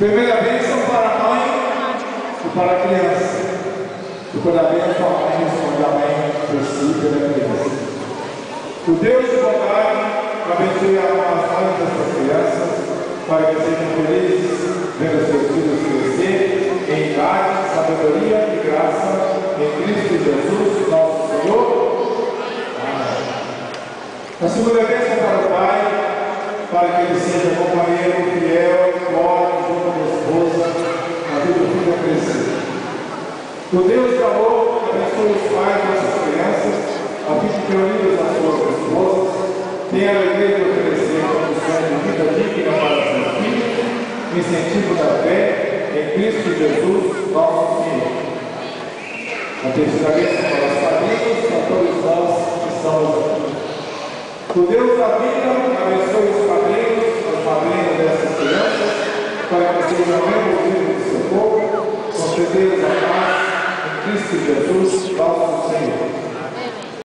Primeira bênção para a mãe e para a criança. E quando a bênção, a mãe responde a mãe por si e pela criança. O Deus de bondade abençoe as mães dessas crianças para que sejam felizes vendo seus filhos crescer em idade, sabedoria e graça em Cristo Jesus, nosso Senhor. Amém. A segunda bênção para o Pai, para que ele seja companheiro, fiel, forte, junto à esposa, a vida do filho a crescer. O Deus de amor abençoe os pais dessas crianças, a fim de que unidos às suas esposas, tenha a alegria de oferecer condições de vida digna para seus filhos, incentivo da fé em Cristo Jesus, nosso Senhor. A terceira bênção para os padrinhos, para todos nós que estamos aqui. O Deus da vida abençoe os padrinhos, as madrinhas dessas crianças, para que sejam envolvidos no seu povo, concedê-los a paz em Cristo Jesus,